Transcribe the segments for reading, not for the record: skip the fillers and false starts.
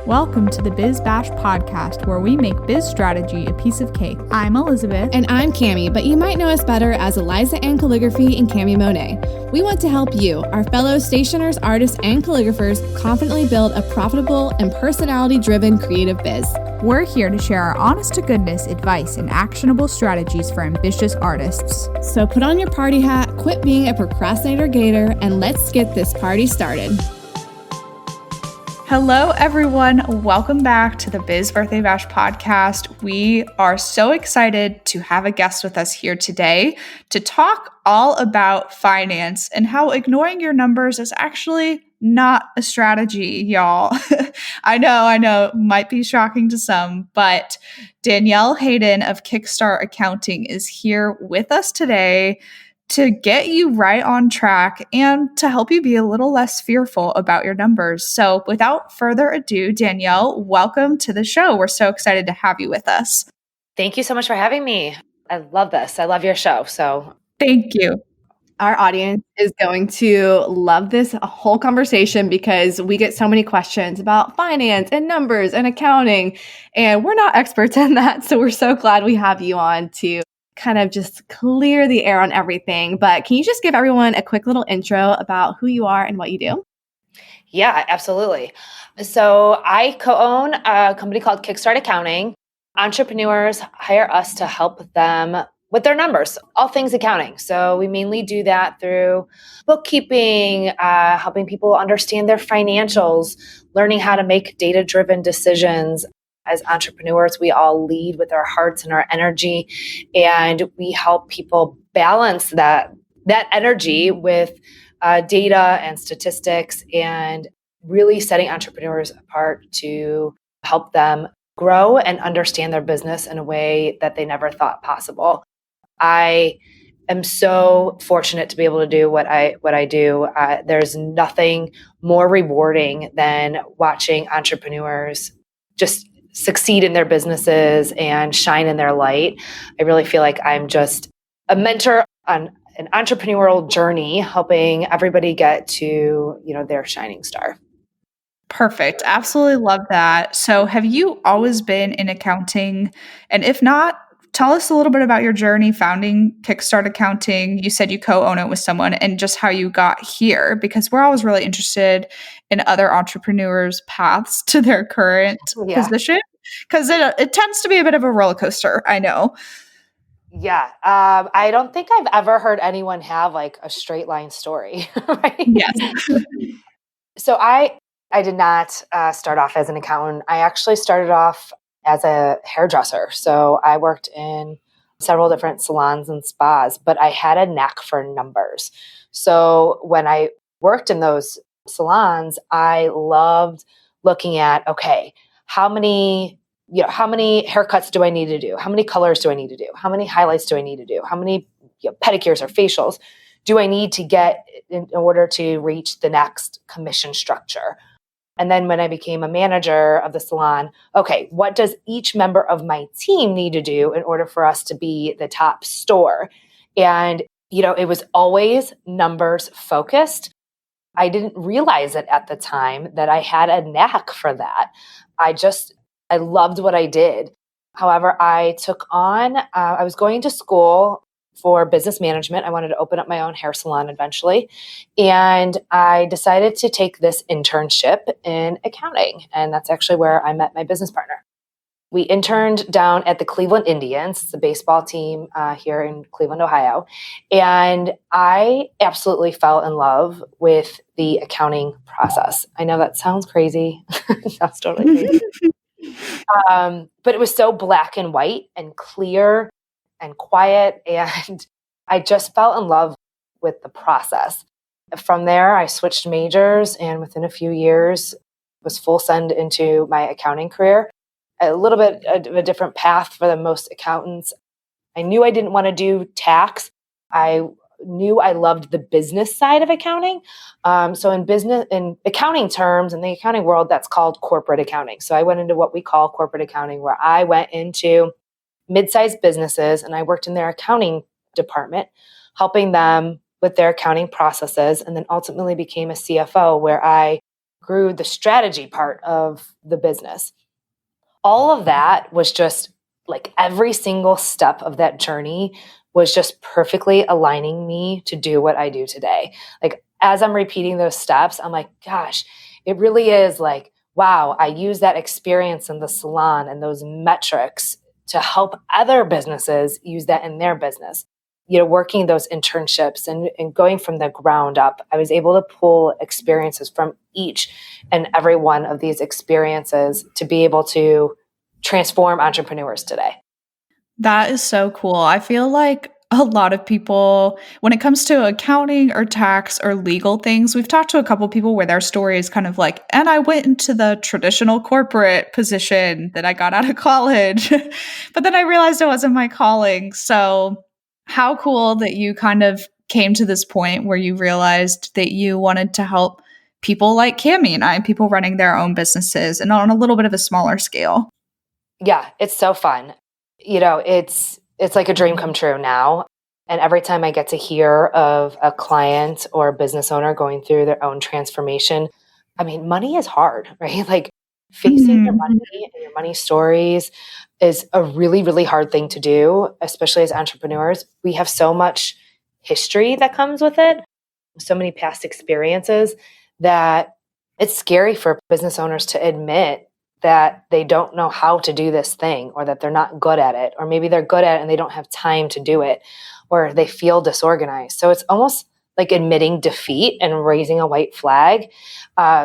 Welcome to the Biz Bash podcast, where we make biz strategy a piece of cake. I'm Elizabeth. And I'm Cami, but you might know us better as Eliza Ann Calligraphy and Cami Monet. We want to help you, our fellow stationers, artists, and calligraphers, confidently build a profitable and personality-driven creative biz. We're here to share our honest-to-goodness advice and actionable strategies for ambitious artists. So put on your party hat, quit being a procrastinator gator, and let's get this party started. Hello, everyone. Welcome back to the Biz Birthday Bash podcast. We are so excited to have a guest with us here today to talk all about finance and how ignoring your numbers is actually not a strategy, y'all. I know, might be shocking to some, but Danielle Hayden of Kickstart Accounting is here with us today to get you right on track and to help you be a little less fearful about your numbers. So without further ado, Danielle, welcome to the show. We're so excited to have you with us. Thank you so much for having me. I love this. I love your show. So thank you. Our audience is going to love this whole conversation because we get so many questions about finance and numbers and accounting, and we're not experts in that. So we're so glad we have you on to kind of just clear the air on everything. But can you just give everyone a quick little intro about who you are and what you do? Yeah, absolutely. So I co-own a company called Kickstart Accounting. Entrepreneurs hire us to help them with their numbers, all things accounting. So we mainly do that through bookkeeping, helping people understand their financials, learning how to make data-driven decisions. As entrepreneurs, we all lead with our hearts and our energy, and we help people balance that energy with data and statistics, and really setting entrepreneurs apart to help them grow and understand their business in a way that they never thought possible. I am so fortunate to be able to do what I do. There's nothing more rewarding than watching entrepreneurs just succeed in their businesses and shine in their light. I really feel like I'm just a mentor on an entrepreneurial journey, helping everybody get to, their shining star. Perfect. Absolutely love that. So have you always been in accounting? And if not, tell us a little bit about your journey founding Kickstart Accounting. You said you co-own it with someone, and just how you got here, because we're always really interested in other entrepreneurs' paths to their current position, because it tends to be a bit of a roller coaster, I know. Yeah. I don't think I've ever heard anyone have like a straight line story. Right? Yes. So I did not start off as an accountant. I actually started off as a hairdresser. So I worked in several different salons and spas, but I had a knack for numbers. So when I worked in those salons, I loved looking at, okay, how many haircuts do I need to do? How many colors do I need to do? How many highlights do I need to do? How many pedicures or facials do I need to get in order to reach the next commission structure? And then when I became a manager of the salon, okay, what does each member of my team need to do in order for us to be the top store? And, it was always numbers focused. I didn't realize it at the time that I had a knack for that. I loved what I did. However, I was going to school for business management. I wanted to open up my own hair salon eventually. And I decided to take this internship in accounting. And that's actually where I met my business partner. We interned down at the Cleveland Indians, the baseball team here in Cleveland, Ohio. And I absolutely fell in love with the accounting process. I know that sounds crazy. That's totally crazy. But it was so black and white and clear and quiet, and I just fell in love with the process. From there, I switched majors, and within a few years, was full send into my accounting career. A little bit of a different path for the most accountants. I knew I didn't want to do tax. I knew I loved the business side of accounting. So in accounting terms, in the accounting world, that's called corporate accounting. So I went into what we call corporate accounting, where I went into mid-sized businesses and I worked in their accounting department, helping them with their accounting processes, and then ultimately became a CFO, where I grew the strategy part of the business. All of that was just like every single step of that journey was just perfectly aligning me to do what I do today. Like as I'm repeating those steps, I'm like, gosh, it really is like, wow, I use that experience in the salon and those metrics to help other businesses use that in their business. Working those internships and going from the ground up, I was able to pull experiences from each and every one of these experiences to be able to transform entrepreneurs today. That is so cool. I feel like a lot of people, when it comes to accounting or tax or legal things, we've talked to a couple people where their story is kind of like, and I went into the traditional corporate position that I got out of college, but then I realized it wasn't my calling. So, how cool that you kind of came to this point where you realized that you wanted to help people like Cammie and I, people running their own businesses and on a little bit of a smaller scale. Yeah, it's so fun. It's like a dream come true now. And every time I get to hear of a client or a business owner going through their own transformation, I mean, money is hard, right? Like facing your money and your money stories is a really, really hard thing to do, especially as entrepreneurs. We have so much history that comes with it, so many past experiences that it's scary for business owners to admit that they don't know how to do this thing or that they're not good at it, or maybe they're good at it and they don't have time to do it, or they feel disorganized. So it's almost like admitting defeat and raising a white flag.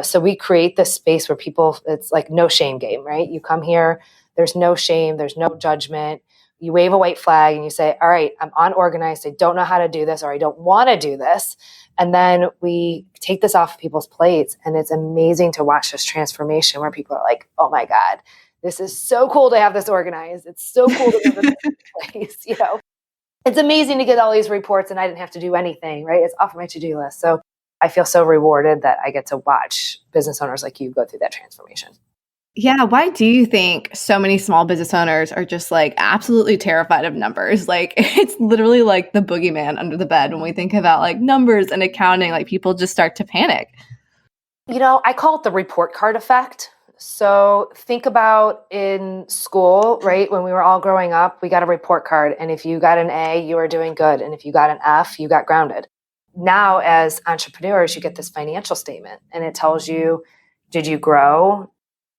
So we create this space where people, it's like no shame game, right? You come here, there's no shame, there's no judgment. You wave a white flag and you say, all right, I'm unorganized. I don't know how to do this, or I don't want to do this. And then we take this off of people's plates. And it's amazing to watch this transformation where people are like, oh my God, this is so cool to have this organized. It's so cool to have this in place. It's amazing to get all these reports and I didn't have to do anything, right? It's off my to-do list. So I feel so rewarded that I get to watch business owners like you go through that transformation. Yeah. Why do you think so many small business owners are just like absolutely terrified of numbers? Like it's literally like the boogeyman under the bed when we think about like numbers and accounting, like people just start to panic. I call it the report card effect. So think about in school, right? When we were all growing up, we got a report card. And if you got an A, you were doing good. And if you got an F, you got grounded. Now, as entrepreneurs, you get this financial statement and it tells you, did you grow?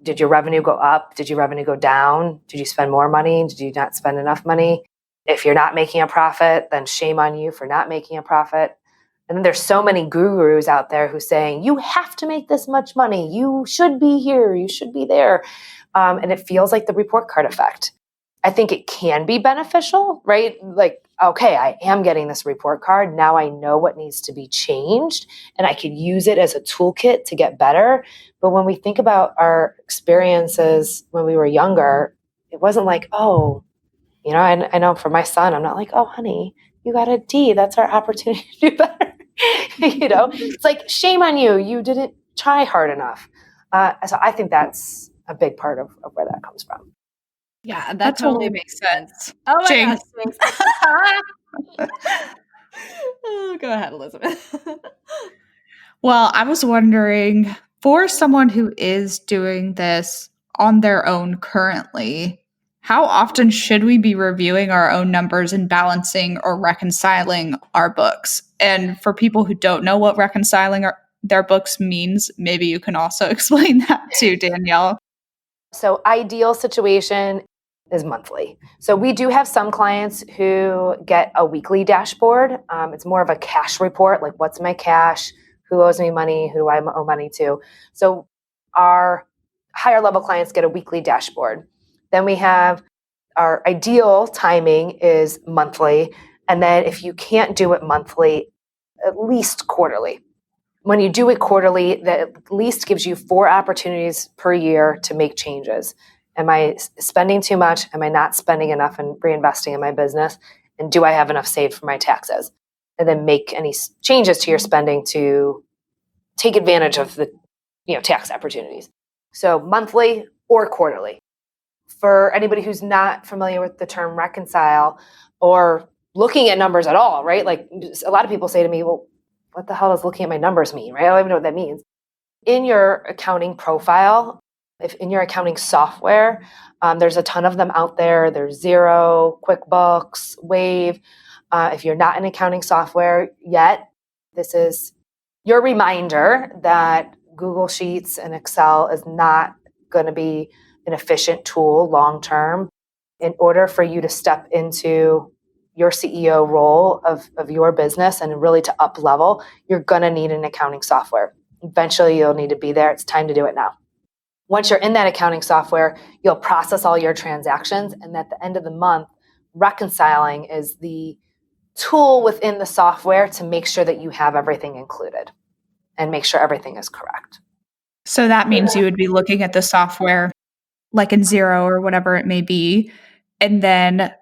Did your revenue go up? Did your revenue go down? Did you spend more money? Did you not spend enough money? If you're not making a profit, then shame on you for not making a profit. And then there's so many gurus out there who saying, you have to make this much money. You should be here. You should be there. And it feels like the report card effect. I think it can be beneficial, right? Like, okay, I am getting this report card. Now I know what needs to be changed and I can use it as a toolkit to get better. But when we think about our experiences when we were younger, it wasn't like, oh, I know for my son, I'm not like, oh, honey, you got a D. That's our opportunity to do better. It's like, shame on you. You didn't try hard enough. So I think that's a big part of where that comes from. Yeah, that totally makes sense. Oh my gosh, thanks. Oh, go ahead, Elizabeth. Well, I was wondering, for someone who is doing this on their own currently, how often should we be reviewing our own numbers and balancing or reconciling our books? And for people who don't know what reconciling their books means, maybe you can also explain that too, Danielle. So ideal situation is monthly. So we do have some clients who get a weekly dashboard. It's more of a cash report, like what's my cash, who owes me money, who do I owe money to. So our higher level clients get a weekly dashboard. Then we have our ideal timing is monthly. And then if you can't do it monthly, at least quarterly. When you do it quarterly, that at least gives you 4 opportunities per year to make changes. Am I spending too much? Am I not spending enough and reinvesting in my business? And do I have enough saved for my taxes? And then make any changes to your spending to take advantage of the tax opportunities. So monthly or quarterly. For anybody who's not familiar with the term reconcile or looking at numbers at all, right? Like a lot of people say to me, well, what the hell does looking at my numbers mean, right? I don't even know what that means. in your accounting profile, if in your accounting software, there's a ton of them out there. There's Xero, QuickBooks, Wave. If you're not in accounting software yet, this is your reminder that Google Sheets and Excel is not going to be an efficient tool long term. In order for you to step into your CEO role of your business and really to up level, you're going to need an accounting software. Eventually, you'll need to be there. It's time to do it now. Once you're in that accounting software, you'll process all your transactions. And at the end of the month, reconciling is the tool within the software to make sure that you have everything included and make sure everything is correct. So that means you would be looking at the software like in Xero or whatever it may be, and then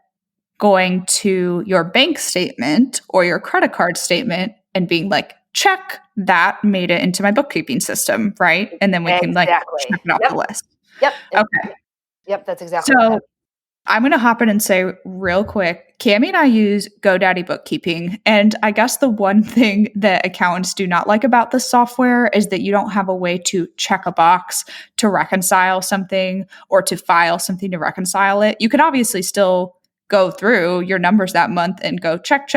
going to your bank statement or your credit card statement and being like, check, that made it into my bookkeeping system, right? And then we can like check it off the list. Yep. Okay. Yep, that's exactly so I'm going to hop in and say real quick, Cami and I use GoDaddy bookkeeping. And I guess the one thing that accountants do not like about the software is that you don't have a way to check a box to reconcile something or to file something to reconcile it. You can obviously still go through your numbers that month and go check,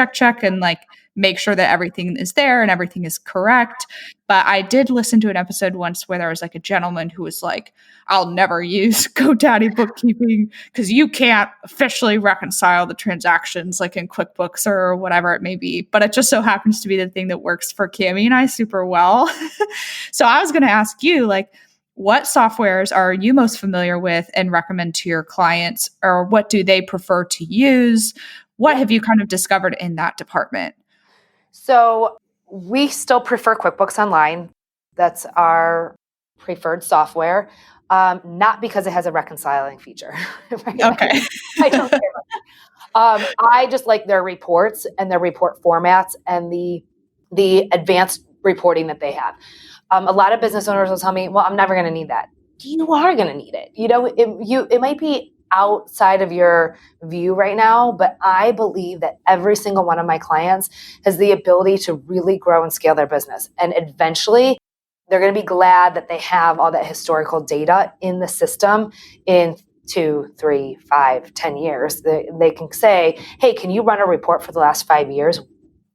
and like make sure that everything is there and everything is correct. But I did listen to an episode once where there was like a gentleman who was like, I'll never use GoDaddy bookkeeping because you can't officially reconcile the transactions like in QuickBooks or whatever it may be. But it just so happens to be the thing that works for Cami and I super well. So I was going to ask you, like, what softwares are you most familiar with and recommend to your clients, or what do they prefer to use? What have you kind of discovered in that department? So we still prefer QuickBooks Online. That's our preferred software, not because it has a reconciling feature. Right? Okay. I don't care about that. I just like their reports and their report formats and the advanced reporting that they have. A lot of business owners will tell me, well, I'm never going to need that. You are going to need it. You know, it might be outside of your view right now, but I believe that every single one of my clients has the ability to really grow and scale their business. And eventually they're going to be glad that they have all that historical data in the system in 2, 3, 5, 10 years. They can say, hey, can you run a report for the last 5 years?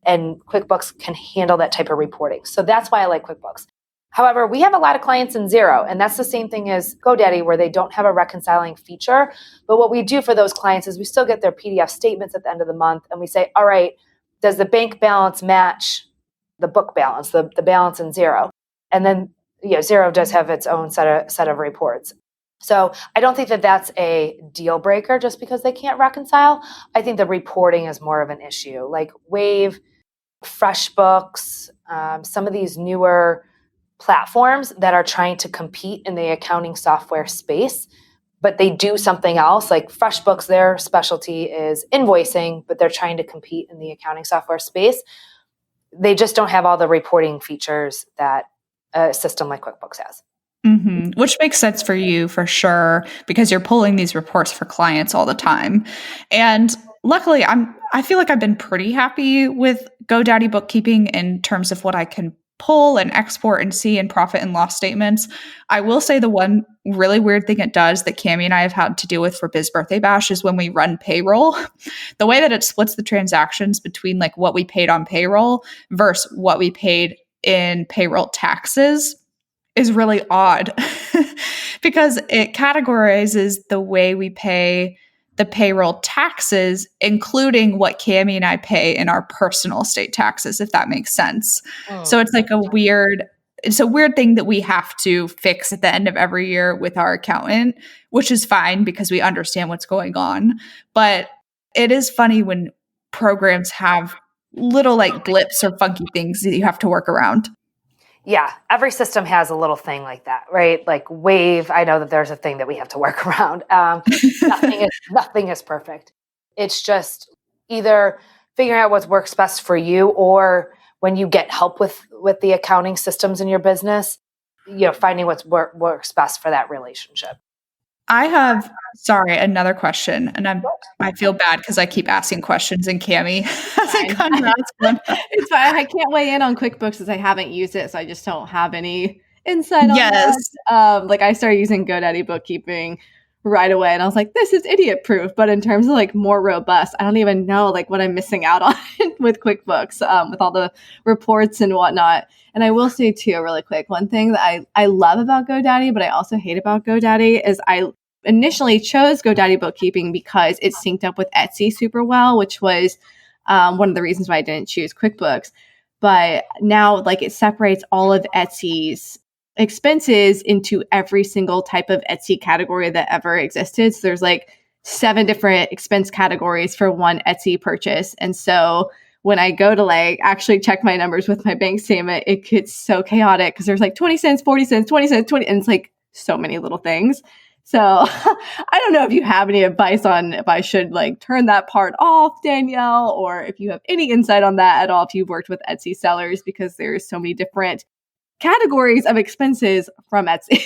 And QuickBooks can handle that type of reporting. So that's why I like QuickBooks. However, we have a lot of clients in Xero, and that's the same thing as GoDaddy, where they don't have a reconciling feature. But what we do for those clients is we still get their PDF statements at the end of the month, and we say, all right, does the bank balance match the book balance, the balance in Xero? And then Xero does have its own set of reports. So I don't think that that's a deal breaker just because they can't reconcile. I think the reporting is more of an issue, like Wave, FreshBooks, some of these newer platforms that are trying to compete in the accounting software space, but they do something else. Like FreshBooks, their specialty is invoicing, but they're trying to compete in the accounting software space. They just don't have all the reporting features that a system like QuickBooks has. Mm-hmm. Which makes sense for you for sure, because you're pulling these reports for clients all the time. And luckily, I feel like I've been pretty happy with GoDaddy bookkeeping in terms of what I can pull and export and see in profit and loss statements. I will say the one really weird thing it does that Cami and I have had to deal with for Biz Birthday Bash is when we run payroll, the way that it splits the transactions between like what we paid on payroll versus what we paid in payroll taxes is really odd because it categorizes the way we pay the payroll taxes, including what Cami and I pay in our personal state taxes, if that makes sense. So it's like it's a weird thing that we have to fix at the end of every year with our accountant, which is fine because we understand what's going on. But it is funny when programs have little like blips or funky things that you have to work around. Yeah, every system has a little thing like that, right? Like Wave, I know that there's a thing that we have to work around. Nothing is perfect. It's just either figuring out what works best for you, or when you get help with the accounting systems in your business, finding what works best for that relationship. I have, another question, and I feel bad because I keep asking questions, and Cami hasn't gone to ask one. It's fine. I can't weigh in on QuickBooks as I haven't used it, so I just don't have any insight on that. Yes. Like I started using GoDaddy bookkeeping right away, and I was like, this is idiot proof. But in terms of like more robust, I don't even know like what I'm missing out on with QuickBooks, with all the reports and whatnot. And I will say too, really quick, one thing that I love about GoDaddy, but I also hate about GoDaddy is I initially chose GoDaddy bookkeeping because it synced up with Etsy super well, which was one of the reasons why I didn't choose QuickBooks. But now like it separates all of Etsy's expenses into every single type of Etsy category that ever existed. So there's like 7 different expense categories for one Etsy purchase. And so when I go to like actually check my numbers with my bank statement, it gets so chaotic because there's like 20 cents, 40 cents, 20 cents, 20, and it's like so many little things. So I don't know if you have any advice on if I should like turn that part off, Danielle, or if you have any insight on that at all, if you've worked with Etsy sellers, because there's so many different categories of expenses from Etsy.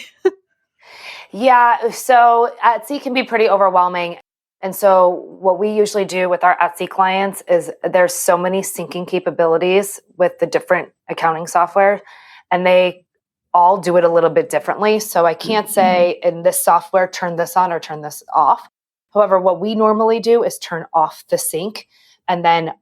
Yeah, so Etsy can be pretty overwhelming. And so what we usually do with our Etsy clients is there's so many syncing capabilities with the different accounting software, and they all do it a little bit differently. So I can't say in this software, turn this on or turn this off. However, what we normally do is turn off the sync and then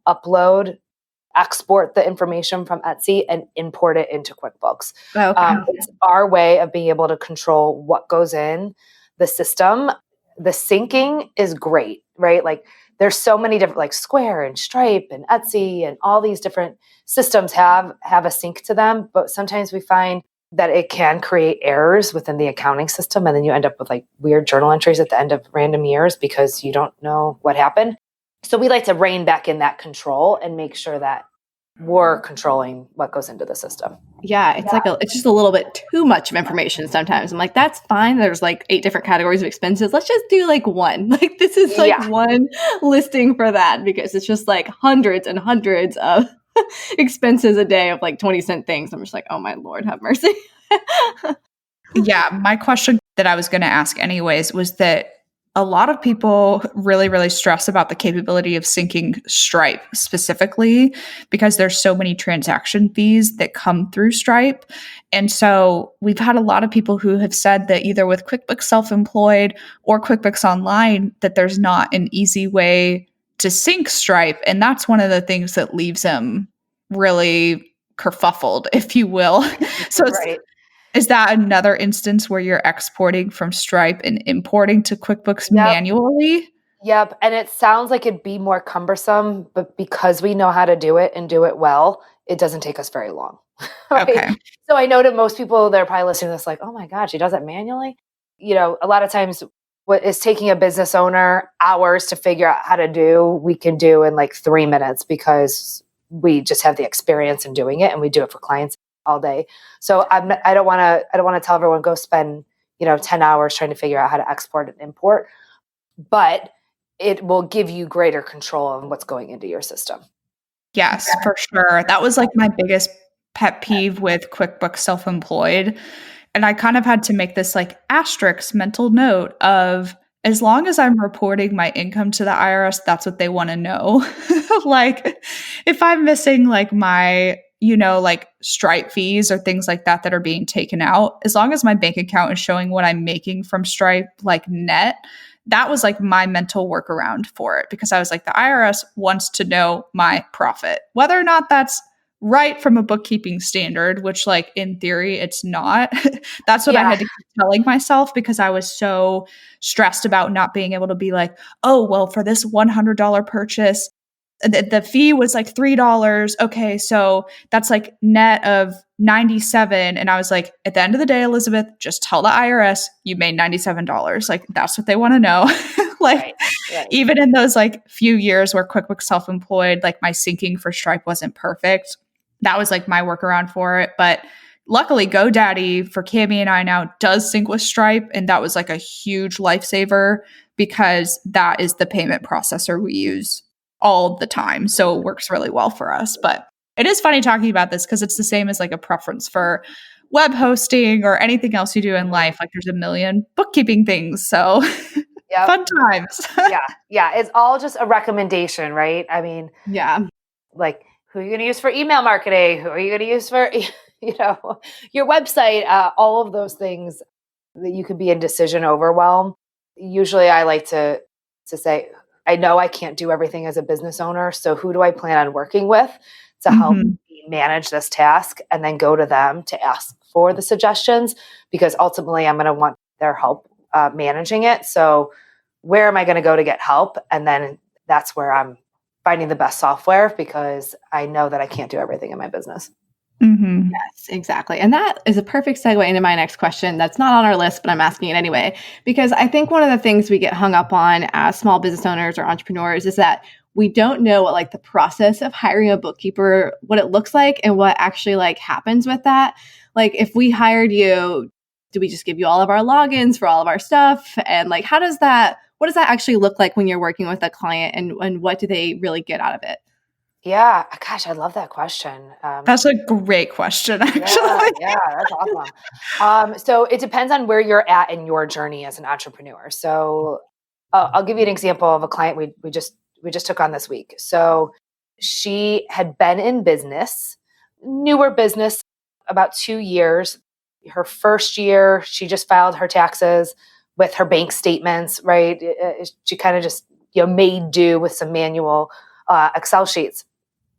export the information from Etsy and import it into QuickBooks. Okay. It's our way of being able to control what goes in the system. The syncing is great, right? Like there's so many different, like Square and Stripe and Etsy and all these different systems have a sync to them. But sometimes we find that it can create errors within the accounting system. And then you end up with like weird journal entries at the end of random years because you don't know what happened. So we like to rein back in that control and make sure that we're controlling what goes into the system. Yeah, it's just a little bit too much of information sometimes. I'm like, that's fine. There's like 8 different categories of expenses. Let's just do like one. Like this is like one listing for that because it's just like hundreds and hundreds of expenses a day of like 20-cent things. I'm just like, oh my Lord, have mercy. Yeah, my question that I was going to ask anyways was that a lot of people really, really stress about the capability of syncing Stripe specifically because there's so many transaction fees that come through Stripe. And so we've had a lot of people who have said that either with QuickBooks Self-Employed or QuickBooks Online, that there's not an easy way to sync Stripe. And that's one of the things that leaves them really kerfuffled, if you will. So Right. Is that another instance where you're exporting from Stripe and importing to QuickBooks manually? Yep. And it sounds like it'd be more cumbersome, but because we know how to do it and do it well, it doesn't take us very long. Right? Okay. So I know to most people, they're probably listening to this like, oh my God, she does it manually. You know, a lot of times what is taking a business owner hours to figure out how to do, we can do in like 3 minutes because we just have the experience in doing it and we do it for clients all day. So I don't want to tell everyone go spend, 10 hours trying to figure out how to export and import, but it will give you greater control of what's going into your system. Yes, for sure. That was like my biggest pet peeve with QuickBooks Self-Employed. And I kind of had to make this like asterisk mental note of as long as I'm reporting my income to the IRS, that's what they want to know. Like if I'm missing like my like Stripe fees or things like that are being taken out, as long as my bank account is showing what I'm making from Stripe, like net, that was like my mental workaround for it because I was like, the IRS wants to know my profit, whether or not that's right from a bookkeeping standard, which like in theory it's not. That's what I had to keep telling myself because I was so stressed about not being able to be like, oh, well, for this $100 purchase, the fee was like $3. Okay, so that's like net of 97. And I was like, at the end of the day, Elizabeth, just tell the IRS you made $97. Like that's what they want to know. Like right. Even in those like few years where QuickBooks Self-Employed, like my syncing for Stripe wasn't perfect. That was like my workaround for it. But luckily GoDaddy for Cami and I now does sync with Stripe. And that was like a huge lifesaver because that is the payment processor we use all the time. So it works really well for us. But it is funny talking about this because it's the same as like a preference for web hosting or anything else you do in life. Like there's a million bookkeeping things. So fun times. Yeah. It's all just a recommendation, right? I mean, like who are you going to use for email marketing? Who are you going to use for, your website, all of those things that you could be in decision overwhelm. Usually I like to say, I know I can't do everything as a business owner. So who do I plan on working with to help me manage this task, and then go to them to ask for the suggestions, because ultimately I'm going to want their help managing it. So where am I going to go to get help? And then that's where I'm finding the best software, because I know that I can't do everything in my business. Yes, exactly. And that is a perfect segue into my next question. That's not on our list, but I'm asking it anyway, because I think one of the things we get hung up on as small business owners or entrepreneurs is that we don't know what like the process of hiring a bookkeeper, what it looks like and what actually like happens with that. Like if we hired you, do we just give you all of our logins for all of our stuff? And like, what does that actually look like when you're working with a client, and what do they really get out of it? Yeah. Gosh, I love that question. That's a great question, actually. Yeah, that's awesome. So it depends on where you're at in your journey as an entrepreneur. So I'll give you an example of a client we just took on this week. So she had been in business, newer business, about 2 years. Her first year, she just filed her taxes with her bank statements, right? She kind of just made do with some manual Excel sheets.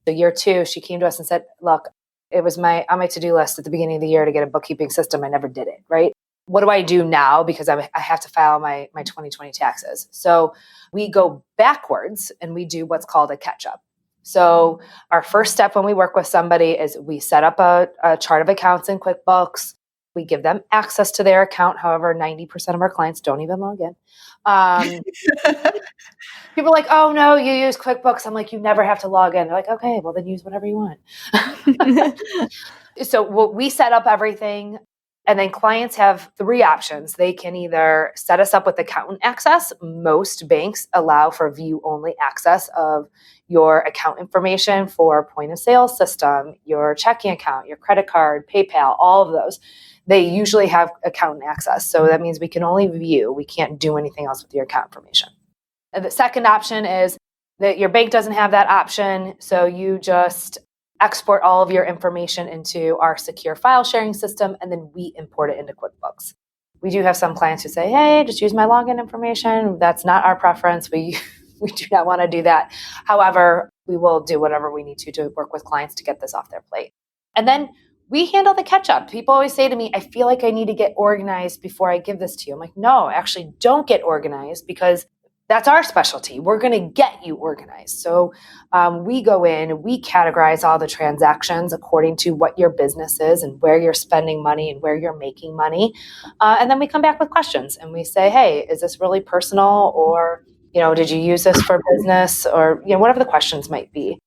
So year 2, she came to us and said, look, it was on my to-do list at the beginning of the year to get a bookkeeping system. I never did it, right? What do I do now? Because I have to file my 2020 taxes. So we go backwards and we do what's called a catch-up. So our first step when we work with somebody is we set up a chart of accounts in QuickBooks. We give them access to their account. However, 90% of our clients don't even log in. People are like, oh no, you use QuickBooks. I'm like, you never have to log in. They're like, okay, well then use whatever you want. So we set up everything, and then clients have 3 options. They can either set us up with accountant access. Most banks allow for view-only access of your account information for point of sale system, your checking account, your credit card, PayPal, all of those. They usually have accountant access. So that means we can only view. We can't do anything else with your account information. And the second option is that your bank doesn't have that option. So you just export all of your information into our secure file sharing system, and then we import it into QuickBooks. We do have some clients who say, hey, just use my login information. That's not our preference. We do not want to do that. However, we will do whatever we need to work with clients to get this off their plate. And then we handle the catch up. People always say to me, I feel like I need to get organized before I give this to you. I'm like, no, actually don't get organized, because that's our specialty. We're going to get you organized. So we go in, we categorize all the transactions according to what your business is and where you're spending money and where you're making money. And then we come back with questions and we say, hey, is this really personal? Or, did you use this for business? Or, whatever the questions might be.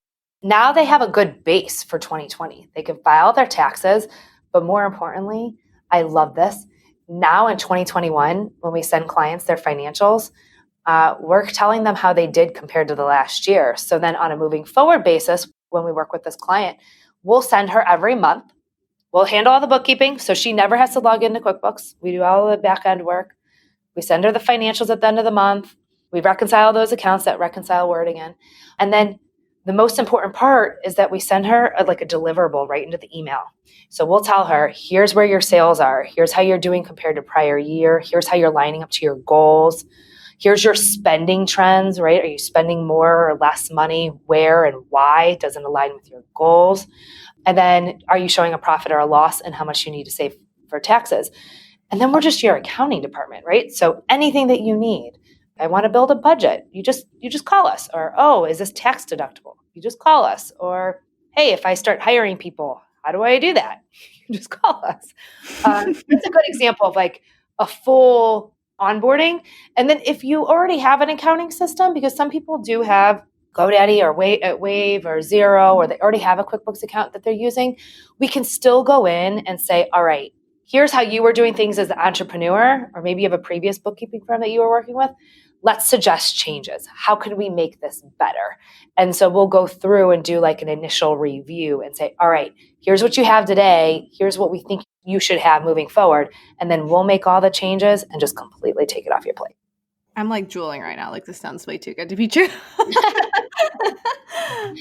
Now they have a good base for 2020. They can file their taxes. But more importantly, I love this. Now in 2021, when we send clients their financials, we're telling them how they did compared to the last year. So then on a moving forward basis, when we work with this client, we'll send her every month. We'll handle all the bookkeeping, so she never has to log into QuickBooks. We do all the back end work. We send her the financials at the end of the month. We reconcile those accounts that reconcile Word again. And then the most important part is that we send her a deliverable right into the email. So we'll tell her, here's where your sales are. Here's how you're doing compared to prior year. Here's how you're lining up to your goals. Here's your spending trends, right? Are you spending more or less money? Where and why? Does it align with your goals? And then are you showing a profit or a loss, and how much you need to save for taxes? And then we're just your accounting department, right? So anything that you need. I want to build a budget. You just call us. Or, oh, is this tax deductible? You just call us. Or, hey, if I start hiring people, how do I do that? You just call us. That's a good example of a full onboarding. And then if you already have an accounting system, because some people do have GoDaddy or Wave or Xero, or they already have a QuickBooks account that they're using, we can still go in and say, all right, here's how you were doing things as an entrepreneur, or maybe you have a previous bookkeeping firm that you were working with. Let's suggest changes. How can we make this better? And so we'll go through and do an initial review and say, all right, here's what you have today. Here's what we think you should have moving forward. And then we'll make all the changes and just completely take it off your plate. I'm like drooling right now. Like this sounds way too good to be true.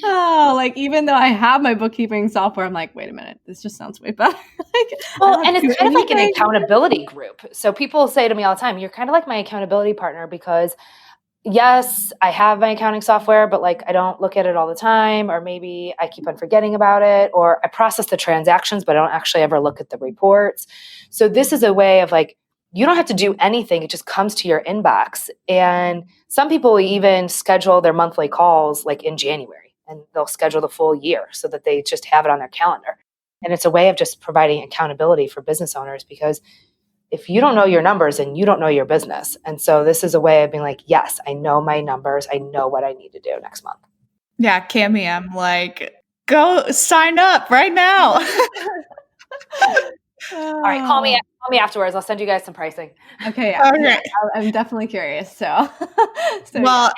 Oh, like even though I have my bookkeeping software, I'm like, wait a minute, this just sounds way better. Well, and it's kind of like an accountability group. So people say to me all the time, you're kind of like my accountability partner because yes, I have my accounting software, but like I don't look at it all the time, or maybe I keep on forgetting about it, or I process the transactions, but I don't actually ever look at the reports. So this is a way of like, you don't have to do anything. It just comes to your inbox. And some people even schedule their monthly calls like in January, and they'll schedule the full year so that they just have it on their calendar. And it's a way of just providing accountability for business owners, because if you don't know your numbers, then you don't know your business. And so this is a way of being like, yes, I know my numbers. I know what I need to do next month. Yeah, Cami, I'm like, go sign up right now. All right, call me afterwards. I'll send you guys some pricing. Okay. Okay. I'm definitely curious. So Well,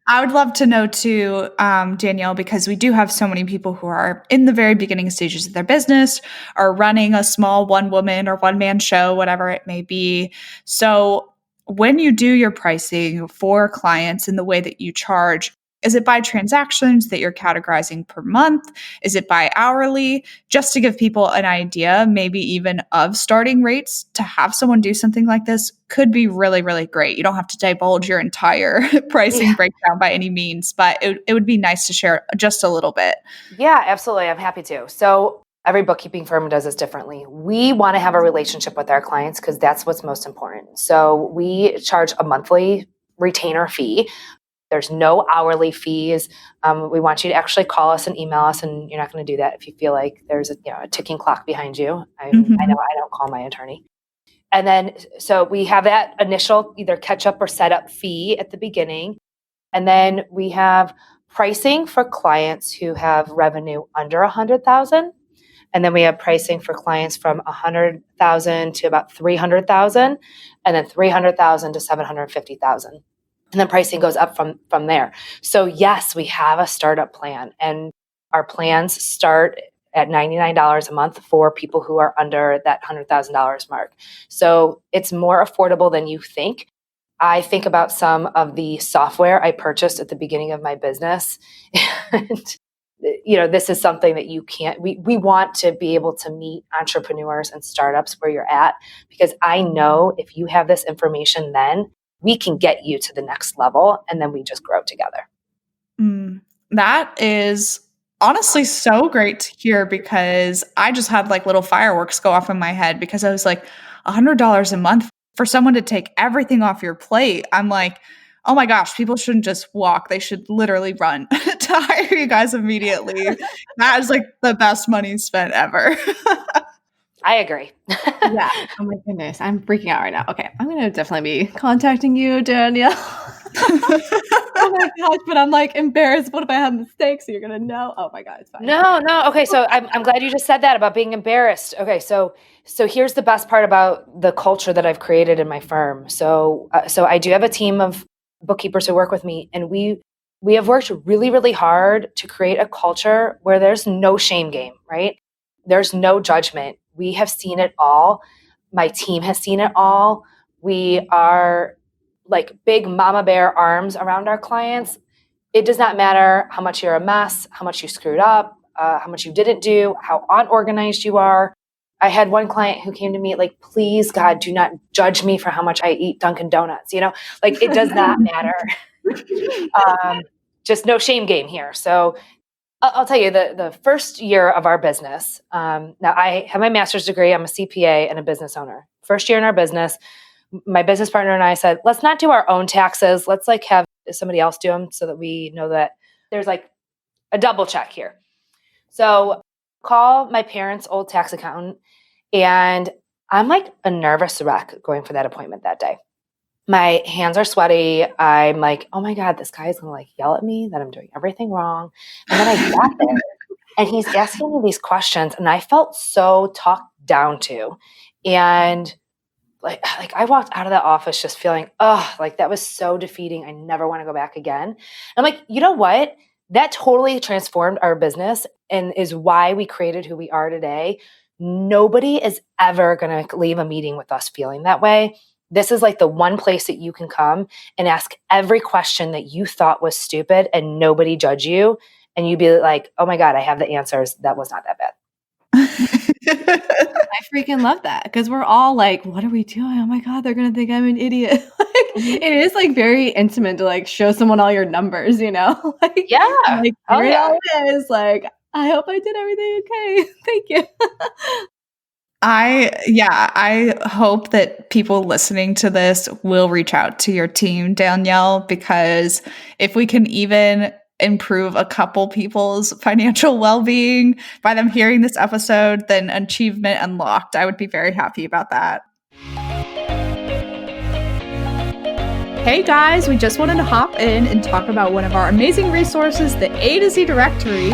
I would love to know too, Danielle, because we do have so many people who are in the very beginning stages of their business, are running a small one-woman or one-man show, whatever it may be. So when you do your pricing for clients in the way that you charge, is it by transactions that you're categorizing per month? Is it by hourly? Just to give people an idea, maybe even of starting rates, to have someone do something like this could be really, really great. You don't have to divulge your entire pricing breakdown by any means, but it would be nice to share just a little bit. Yeah, absolutely. I'm happy to. So every bookkeeping firm does this differently. We want to have a relationship with our clients because that's what's most important. So we charge a monthly retainer fee. There's no hourly fees. We want you to actually call us and email us, and you're not going to do that if you feel like there's a ticking clock behind you. I know I don't call my attorney. And then, so we have that initial either catch up or setup fee at the beginning. And then we have pricing for clients who have revenue under 100,000. And then we have pricing for clients from 100,000 to about 300,000, and then 300,000 to 750,000. And then pricing goes up from there. So yes, we have a startup plan, and our plans start at $99 a month for people who are under that $100,000 mark. So it's more affordable than you think. I think about some of the software I purchased at the beginning of my business. And, this is something that you can't, we want to be able to meet entrepreneurs and startups where you're at, because I know if you have this information, then we can get you to the next level, and then we just grow together. That is honestly so great to hear, because I just had like little fireworks go off in my head, because I was like, $100 a month for someone to take everything off your plate. I'm like, oh my gosh, people shouldn't just walk. They should literally run to hire you guys immediately. That is like the best money spent ever. I agree. Yeah. Oh my goodness. I'm freaking out right now. Okay. I'm going to definitely be contacting you, Danielle. Oh my gosh. But I'm like embarrassed. What if I have mistakes? So you're going to know? Oh my God. It's fine. No. Okay. So I'm glad you just said that about being embarrassed. Okay. So here's the best part about the culture that I've created in my firm. So I do have a team of bookkeepers who work with me, and we have worked really, really hard to create a culture where there's no shame game, right? There's no judgment. We have seen it all. My team has seen it all. We are like big mama bear arms around our clients. It does not matter how much you're a mess, how much you screwed up, how much you didn't do, how unorganized you are. I had one client who came to me like, please, God, do not judge me for how much I eat Dunkin' Donuts. Like it does not matter. Just no shame game here. So I'll tell you, the first year of our business, now I have my master's degree, I'm a CPA and a business owner. First year in our business, my business partner and I said, let's not do our own taxes. Let's like have somebody else do them so that we know that there's like a double check here. So call my parents' old tax accountant, and I'm like a nervous wreck going for that appointment that day. My hands are sweaty. I'm like, oh my God, this guy is going to like yell at me that I'm doing everything wrong. And then I got there and he's asking me these questions, and I felt so talked down to. And like I walked out of that office just feeling, like that was so defeating. I never want to go back again. And I'm like, you know what? That totally transformed our business and is why we created who we are today. Nobody is ever going to leave a meeting with us feeling that way. This is like the one place that you can come and ask every question that you thought was stupid and nobody judge you. And you'd be like, oh my God, I have the answers. That was not that bad. I freaking love that because we're all like, what are we doing? Oh my God, they're going to think I'm an idiot. It is like very intimate to like show someone all your numbers, you know? Like, Yeah. like here it all is. Like, I hope I did everything okay. Thank you. I hope that people listening to this will reach out to your team, Danielle, because if we can even improve a couple people's financial well-being by them hearing this episode, then achievement unlocked. I would be very happy about that. Hey guys, we just wanted to hop in and talk about one of our amazing resources, the A to Z directory.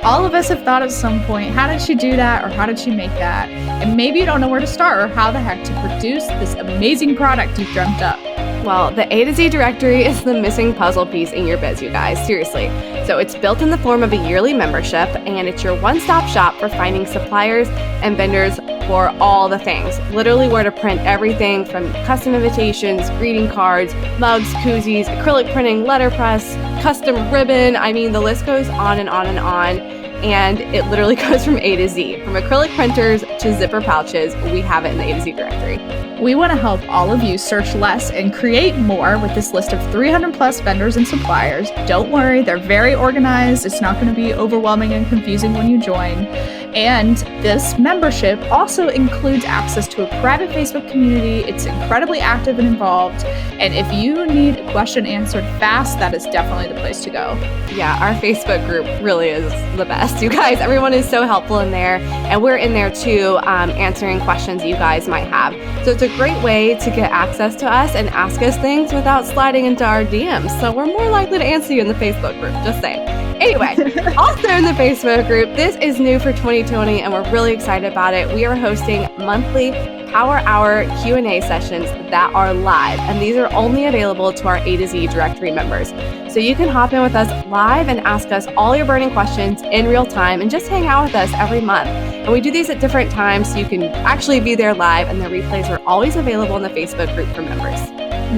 All of us have thought at some point, how did she do that or how did she make that? And maybe you don't know where to start or how the heck to produce this amazing product you've dreamt up. Well, the A to Z directory is the missing puzzle piece in your biz, you guys, seriously. So it's built in the form of a yearly membership, and it's your one-stop shop for finding suppliers and vendors for all the things. Literally where to print everything from custom invitations, greeting cards, mugs, koozies, acrylic printing, letterpress, custom ribbon. I mean, the list goes on and on and on. And it literally goes from A to Z. From acrylic printers to zipper pouches, we have it in the A to Z directory. We want to help all of you search less and create more with this list of 300 plus vendors and suppliers. Don't worry, they're very organized. It's not going to be overwhelming and confusing when you join. And this membership also includes access to a private Facebook community. It's incredibly active and involved. And if you need a question answered fast, that is definitely the place to go. Yeah, our Facebook group really is the best. You guys, everyone is so helpful in there. And we're in there too, answering questions that you guys might have. So it's a great way to get access to us and ask us things without sliding into our DMs. So we're more likely to answer you in the Facebook group, just saying. Anyway, also in the Facebook group, this is new for 2020 and we're really excited about it. We are hosting monthly Power Hour Q&A sessions that are live, and these are only available to our A to Z directory members. So you can hop in with us live and ask us all your burning questions in real time and just hang out with us every month. And we do these at different times so you can actually be there live, and the replays are always available in the Facebook group for members.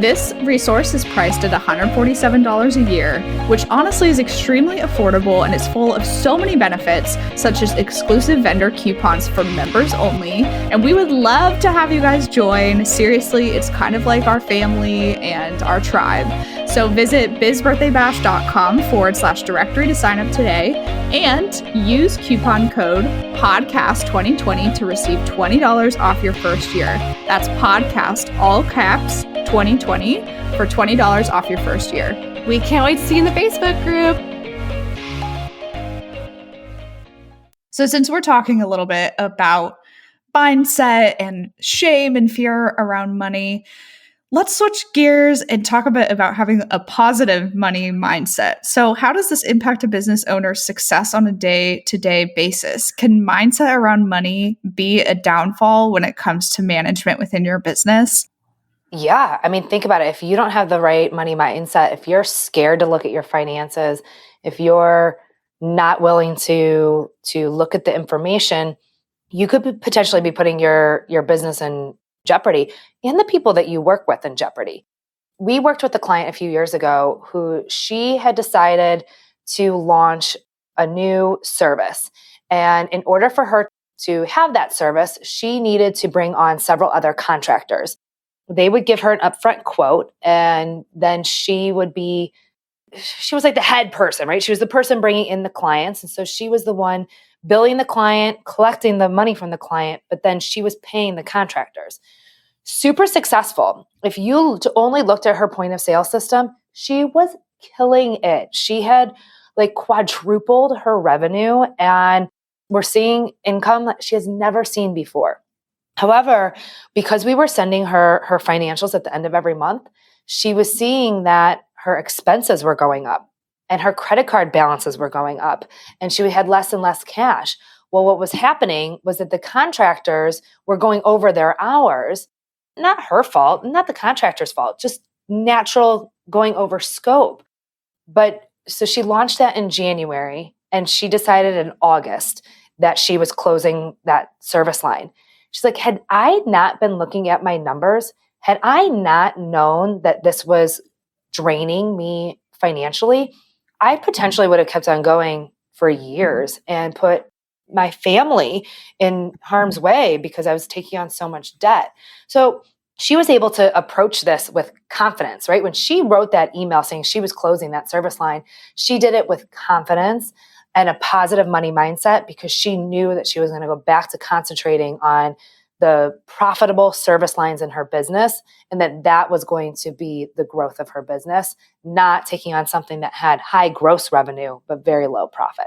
This resource is priced at $147 a year, which honestly is extremely affordable and is full of so many benefits, such as exclusive vendor coupons for members only. And we would love to have you guys join. Seriously, it's kind of like our family and our tribe. So visit bizbirthdaybash.com/directory to sign up today and use coupon code podcast2020 to receive $20 off your first year. That's podcast, all caps, 2020 for $20 off your first year. We can't wait to see you in the Facebook group. So since we're talking a little bit about mindset and shame and fear around money, let's switch gears and talk a bit about having a positive money mindset. So how does this impact a business owner's success on a day-to-day basis? Can mindset around money be a downfall when it comes to management within your business? Yeah. I mean, think about it. If you don't have the right money mindset, if you're scared to look at your finances, if you're not willing to look at the information, you could potentially be putting your business in jeopardy and the people that you work with in jeopardy. We worked with a client a few years ago who she had decided to launch a new service. And in order for her to have that service, she needed to bring on several other contractors. They would give her an upfront quote, and then she was like the head person, right? She was the person bringing in the clients. And so she was the one billing the client, collecting the money from the client, but then she was paying the contractors. Super successful. If you only looked at her point of sale system, she was killing it. She had like quadrupled her revenue, and we're seeing income that she has never seen before. However, because we were sending her financials at the end of every month, she was seeing that her expenses were going up and her credit card balances were going up, and she had less and less cash. Well, what was happening was that the contractors were going over their hours. Not her fault, not the contractor's fault, just natural going over scope. But so she launched that in January, and she decided in August that she was closing that service line. She's like, had I not been looking at my numbers, Had I not known that this was draining me financially, I potentially would have kept on going for years and put my family in harm's way because I was taking on so much debt. So she was able to approach this with confidence, right? When she wrote that email saying she was closing that service line, she did it with confidence and a positive money mindset because she knew that she was going to go back to concentrating on the profitable service lines in her business and that was going to be the growth of her business, not taking on something that had high gross revenue but very low profit.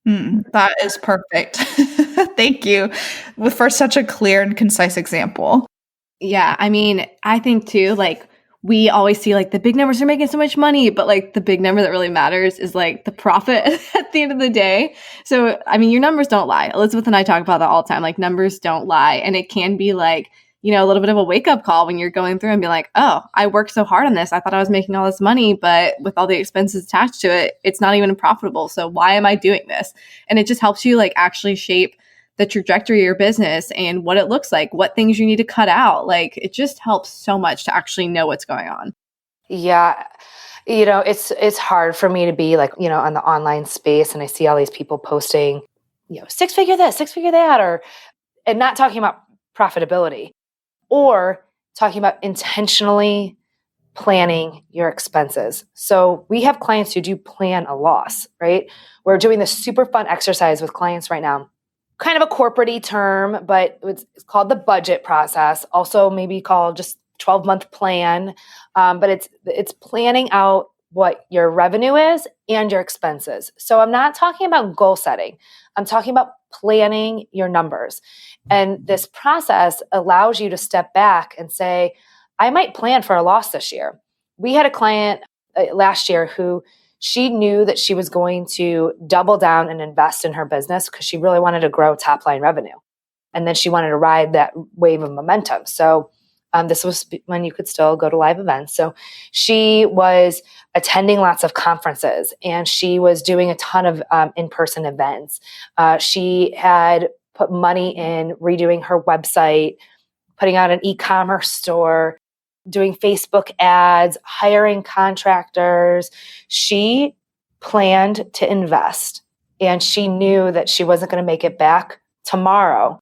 That is perfect. Thank you for such a clear and concise example. Yeah, I mean, I think too, like we always see like the big numbers are making so much money, but like the big number that really matters is like the profit at the end of the day. So, I mean, your numbers don't lie. Elizabeth and I talk about that all the time. Like numbers don't lie. And it can be like, you know, a little bit of a wake up call when you're going through and be like, oh, I worked so hard on this. I thought I was making all this money, but with all the expenses attached to it, it's not even profitable. So why am I doing this? And it just helps you like actually shape the trajectory of your business and what it looks like, what things you need to cut out. Like it just helps so much to actually know what's going on. Yeah. You know, it's hard for me to be like, you know, on the online space and I see all these people posting, you know, 6-figure this, 6-figure that, and not talking about profitability or talking about intentionally planning your expenses. So we have clients who do plan a loss, right? We're doing this super fun exercise with clients right now. Kind of a corporate-y term, but it's called the budget process. Also maybe called just 12-month plan. But it's planning out what your revenue is and your expenses. So I'm not talking about goal setting. I'm talking about planning your numbers. And this process allows you to step back and say, I might plan for a loss this year. We had a client last year who she knew that she was going to double down and invest in her business because she really wanted to grow top line revenue. And then she wanted to ride that wave of momentum. So this was when you could still go to live events. So she was attending lots of conferences and she was doing a ton of in-person events. She had put money in redoing her website, putting out an e-commerce store, doing Facebook ads, hiring contractors. She planned to invest and she knew that she wasn't going to make it back tomorrow.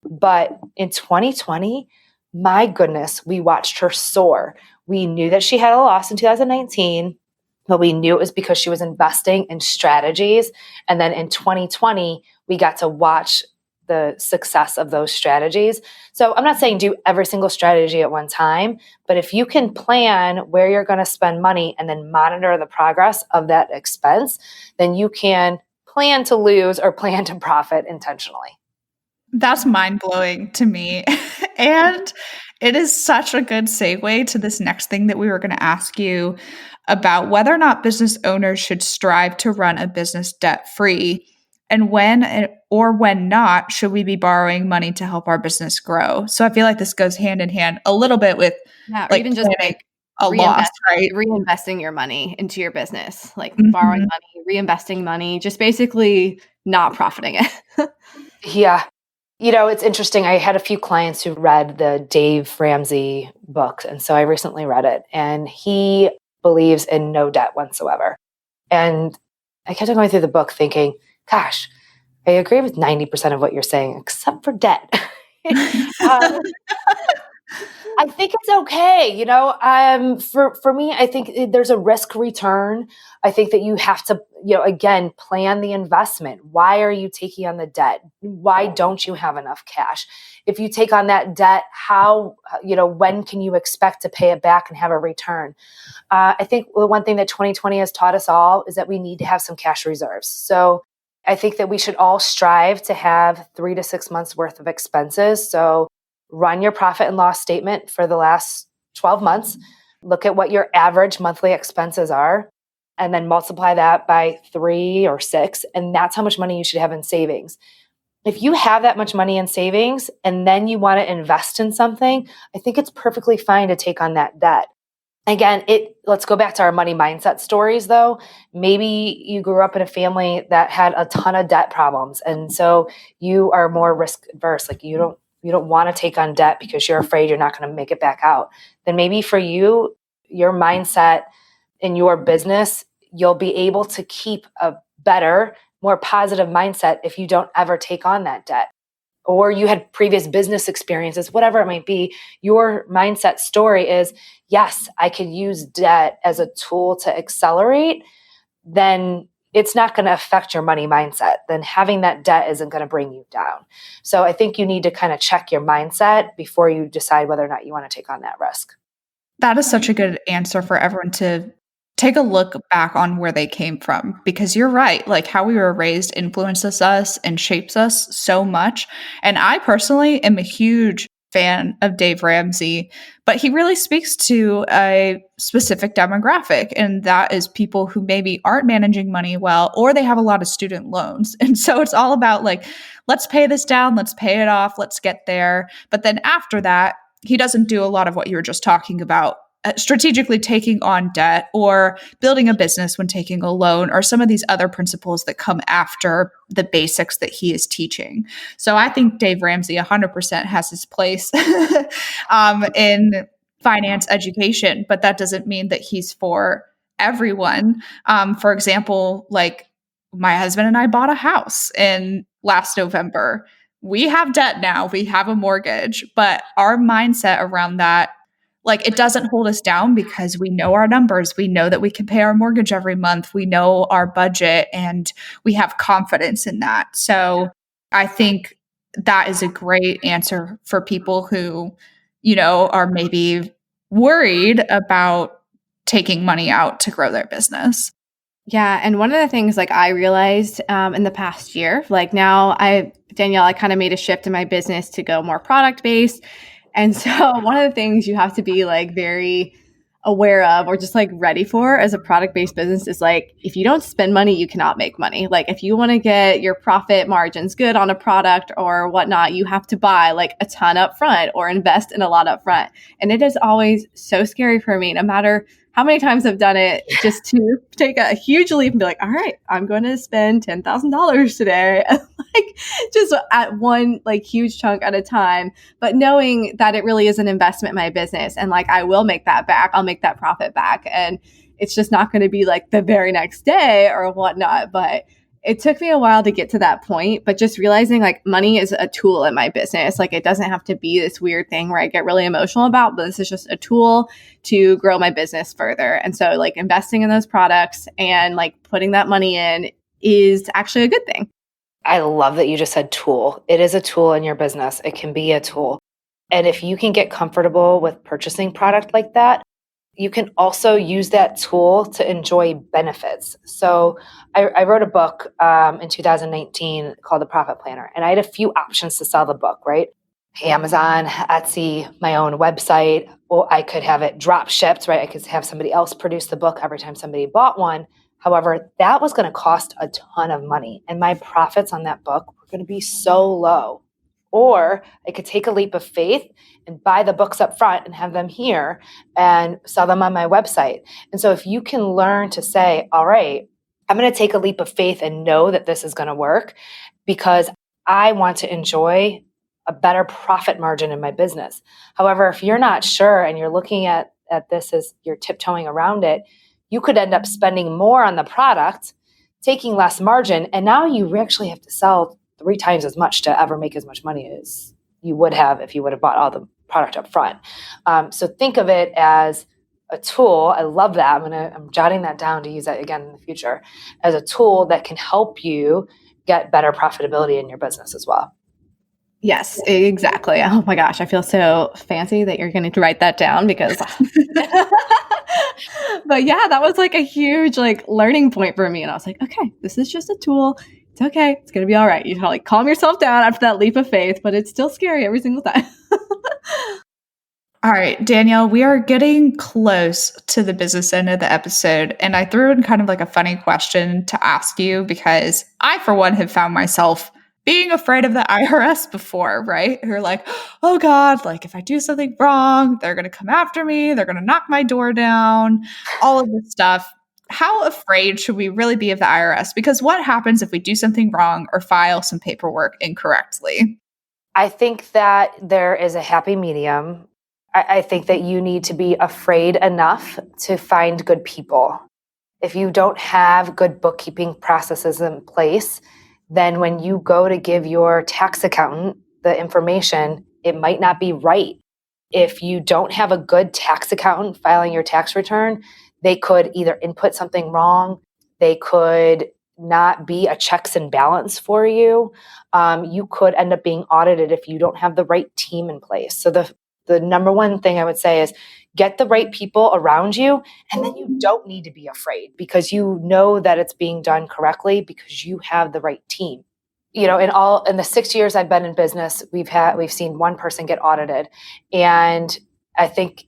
But in 2020, my goodness, we watched her soar. We knew that she had a loss in 2019, but we knew it was because she was investing in strategies. And then in 2020, we got to watch the success of those strategies. So I'm not saying do every single strategy at one time, but if you can plan where you're going to spend money and then monitor the progress of that expense, then you can plan to lose or plan to profit intentionally. That's mind-blowing to me. And it is such a good segue to this next thing that we were going to ask you about whether or not business owners should strive to run a business debt-free. And when not, should we be borrowing money to help our business grow? So I feel like this goes hand in hand a little bit with or even just like a loss, right? Reinvesting your money into your business, like borrowing money, reinvesting money, just basically not profiting it. Yeah. You know, it's interesting. I had a few clients who read the Dave Ramsey book. And so I recently read it and he believes in no debt whatsoever. And I kept on going through the book thinking, gosh, I agree with 90% of what you're saying, except for debt. I think it's okay. You know, for me, I think there's a risk return. I think that you have to, you know, again, plan the investment. Why are you taking on the debt? Why don't you have enough cash? If you take on that debt, how, you know, when can you expect to pay it back and have a return? I think the one thing that 2020 has taught us all is that we need to have some cash reserves. So I think that we should all strive to have 3 to 6 months worth of expenses. So run your profit and loss statement for the last 12 months. Look at what your average monthly expenses are, and then multiply that by 3 or 6. And that's how much money you should have in savings. If you have that much money in savings and then you want to invest in something, I think it's perfectly fine to take on that debt. Again, let's go back to our money mindset stories though. Maybe you grew up in a family that had a ton of debt problems. And so you are more risk averse. Like you don't you don't want to take on debt because you're afraid you're not going to make it back out, then maybe for you, your mindset in your business, you'll be able to keep a better, more positive mindset if you don't ever take on that debt. Or you had previous business experiences, whatever it might be, your mindset story is, yes, I could use debt as a tool to accelerate, then it's not going to affect your money mindset. Then having that debt isn't going to bring you down. So I think you need to kind of check your mindset before you decide whether or not you want to take on that risk. That is such a good answer for everyone to take a look back on where they came from, because you're right. Like how we were raised influences us and shapes us so much. And I personally am a huge fan of Dave Ramsey, but he really speaks to a specific demographic, and that is people who maybe aren't managing money well, or they have a lot of student loans. And so it's all about like, let's pay this down, let's pay it off, let's get there. But then after that, he doesn't do a lot of what you were just talking about, strategically taking on debt or building a business when taking a loan, or some of these other principles that come after the basics that he is teaching. So I think Dave Ramsey 100% has his place in finance education, but that doesn't mean that he's for everyone. For example, like my husband and I bought a house in last November. We have debt now, we have a mortgage, but our mindset around that, like, it doesn't hold us down because we know our numbers. We know that we can pay our mortgage every month. We know our budget and we have confidence in that. So I think that is a great answer for people who, are maybe worried about taking money out to grow their business. Yeah. And one of the things like I realized in the past year, like now Danielle, I kind of made a shift in my business to go more product based. And so one of the things you have to be like very aware of or just like ready for as a product based business is like, if you don't spend money, you cannot make money. Like if you want to get your profit margins good on a product or whatnot, you have to buy like a ton up front or invest in a lot up front. And it is always so scary for me, no matter how many times I've done it, just to take a huge leap and be like, all right, I'm going to spend $10,000 today. Like just at one like huge chunk at a time, but knowing that it really is an investment in my business and like I will make that back, I'll make that profit back. And it's just not going to be like the very next day or whatnot. But it took me a while to get to that point, but just realizing like money is a tool in my business. Like it doesn't have to be this weird thing where I get really emotional about, but this is just a tool to grow my business further. And so like investing in those products and like putting that money in is actually a good thing. I love that you just said tool. It is a tool in your business. It can be a tool. And if you can get comfortable with purchasing product like that, you can also use that tool to enjoy benefits. So I wrote a book in 2019 called The Profit Planner, and I had a few options to sell the book, right? Amazon, Etsy, my own website, or I could have it drop shipped, right? I could have somebody else produce the book every time somebody bought one. However, that was going to cost a ton of money, and my profits on that book were going to be so low. Or I could take a leap of faith and buy the books up front and have them here and sell them on my website. And so if you can learn to say, all right, I'm going to take a leap of faith and know that this is going to work because I want to enjoy a better profit margin in my business. However, if you're not sure and you're looking at this as you're tiptoeing around it, you could end up spending more on the product, taking less margin, and now you actually have to sell 3 times as much to ever make as much money as you would have if you would have bought all the product up front. So think of it as a tool. I love that. I'm jotting that down to use that again in the future as a tool that can help you get better profitability in your business as well. Yes, exactly. Oh my gosh, I feel so fancy that you're going to write that down because but yeah, that was like a huge like learning point for me. And I was like, okay, this is just a tool. It's okay. It's going to be all right. You can like calm yourself down after that leap of faith, but it's still scary every single time. All right, Danielle, we are getting close to the business end of the episode. And I threw in kind of like a funny question to ask you because I, for one, have found myself being afraid of the IRS before, right? Who are like, oh God, like if I do something wrong, they're going to come after me. They're going to knock my door down, all of this stuff. How afraid should we really be of the IRS? Because what happens if we do something wrong or file some paperwork incorrectly? I think that there is a happy medium. I think that you need to be afraid enough to find good people. If you don't have good bookkeeping processes in place, then when you go to give your tax accountant the information, it might not be right. If you don't have a good tax accountant filing your tax return, they could either input something wrong, they could not be a checks and balance for you. You could end up being audited if you don't have the right team in place. So the number one thing I would say is get the right people around you, and then you don't need to be afraid because you know that it's being done correctly because you have the right team. In the 6 years I've been in business, we've seen one person get audited. And I think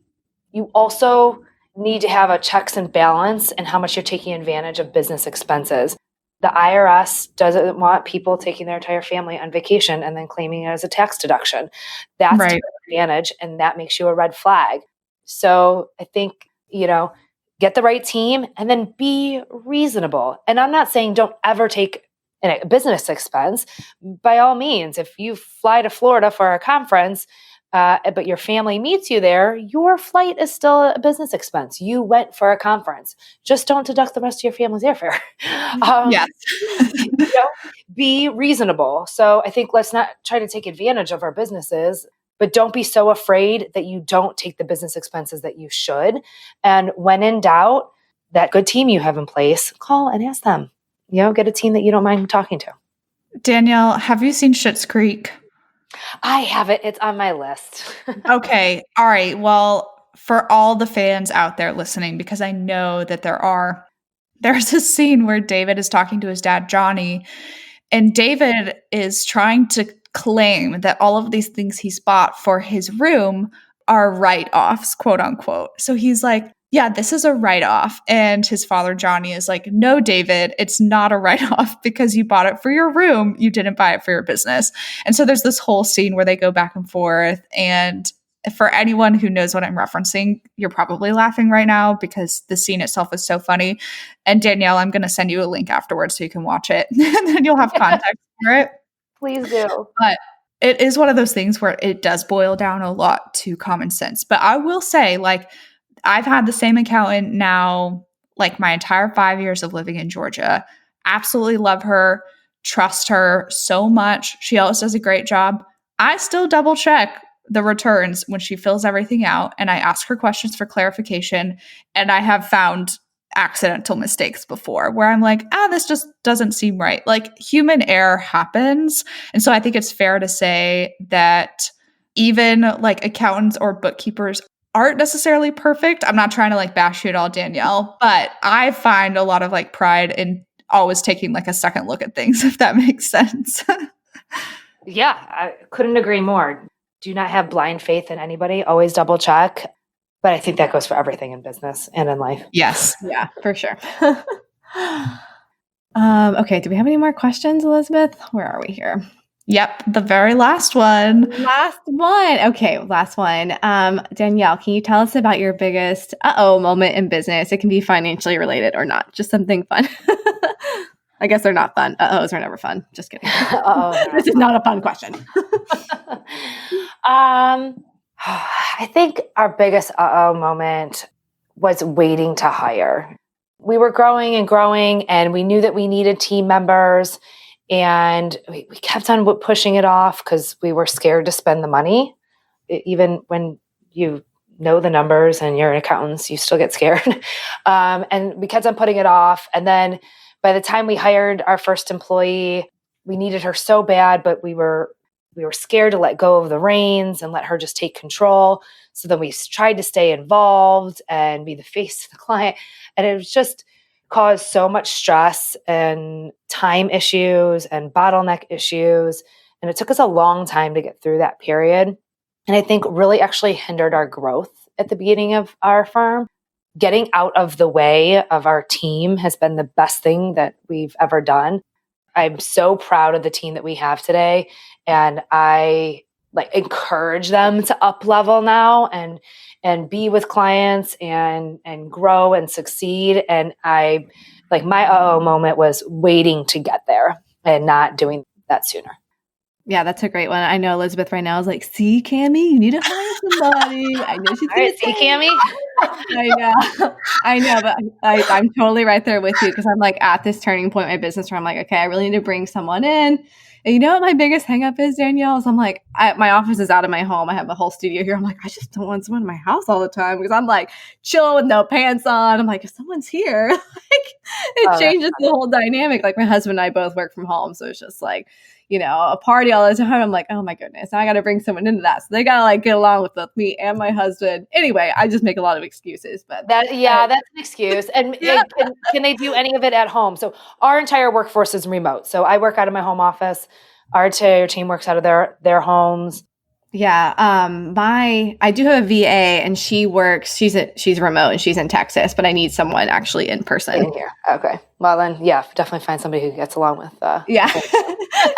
you also need to have a checks and balance and how much you're taking advantage of business expenses. The IRS doesn't want people taking their entire family on vacation and then claiming it as a tax deduction. That's Right. an advantage, and that makes you a red flag. So I think, get the right team and then be reasonable. And I'm not saying don't ever take a business expense. By all means, if you fly to Florida for a conference, but your family meets you there, your flight is still a business expense. You went for a conference. Just don't deduct the rest of your family's airfare. Yes. Be reasonable. So I think let's not try to take advantage of our businesses, but don't be so afraid that you don't take the business expenses that you should. And when in doubt, that good team you have in place, call and ask them. Get a team that you don't mind talking to. Danielle, have you seen Schitt's Creek? I have it. It's on my list. Okay. All right. Well, for all the fans out there listening, because I know that there's a scene where David is talking to his dad, Johnny, and David is trying to claim that all of these things he's bought for his room are write-offs, quote unquote. So he's like, yeah, this is a write-off. And his father, Johnny, is like, no, David, it's not a write-off because you bought it for your room. You didn't buy it for your business. And so there's this whole scene where they go back and forth. And for anyone who knows what I'm referencing, you're probably laughing right now because the scene itself is so funny. And Danielle, I'm going to send you a link afterwards so you can watch it and then you'll have context for it. Please do. But it is one of those things where it does boil down a lot to common sense. But I will say, I've had the same accountant now, my entire 5 years of living in Georgia. Absolutely love her, trust her so much. She always does a great job. I still double check the returns when she fills everything out, and I ask her questions for clarification. And I have found accidental mistakes before where I'm like, this just doesn't seem right. Human error happens. And so I think it's fair to say that even accountants or bookkeepers aren't necessarily perfect. I'm not trying to bash you at all, Danielle, but I find a lot of pride in always taking a second look at things, if that makes sense. Yeah, I couldn't agree more. Do not have blind faith in anybody. Always double check. But I think that goes for everything in business and in life. Yes. Yeah, for sure. Okay, do we have any more questions, Elizabeth? Where are we here? Yep, the very last one. Last one. Okay, last one. Danielle, can you tell us about your biggest moment in business? It can be financially related or not, just something fun. I guess they're not fun. Uh-ohs are never fun. Just kidding. This is not a fun question. I think our biggest moment was waiting to hire. We were growing and growing, and we knew that we needed team members, and we kept on pushing it off because we were scared to spend the money. Even when you know the numbers and you're an accountant, you still get scared. And we kept on putting it off. And then by the time we hired our first employee, we needed her so bad, but we were scared to let go of the reins and let her just take control. So then we tried to stay involved and be the face of the client. And it was just caused so much stress and time issues and bottleneck issues. And it took us a long time to get through that period. And I think really actually hindered our growth at the beginning of our firm. Getting out of the way of our team has been the best thing that we've ever done. I'm so proud of the team that we have today. And I encourage them to up level now and be with clients and grow and succeed. And I my moment was waiting to get there and not doing that sooner. Yeah, that's a great one. I know Elizabeth right now is like, see, Cammie, you need to hire somebody. I know she's All going right, to see, say. Cammie? I know. I know, but I'm totally right there with you because I'm like at this turning point in my business where I'm like, okay, I really need to bring someone in. And you know what my biggest hang up is, Danielle? Is I'm like, my office is out of my home. I have a whole studio here. I'm like, I just don't want someone in my house all the time because I'm like chilling with no pants on. I'm like, if someone's here, like it Oh, that's changes the whole dynamic. Like my husband and I both work from home. So it's just like, a party all the time. I'm like, oh my goodness, now I got to bring someone into that. So they got to like get along with both me and my husband. Anyway, I just make a lot of excuses, but that's an excuse. And yeah. can they do any of it at home? So our entire workforce is remote. So I work out of my home office. Our entire team works out of their homes. Yeah. I do have a VA and she works, she's remote and she's in Texas, but I need someone actually in person. In here. Okay. Well then, yeah, definitely find somebody who gets along with yeah.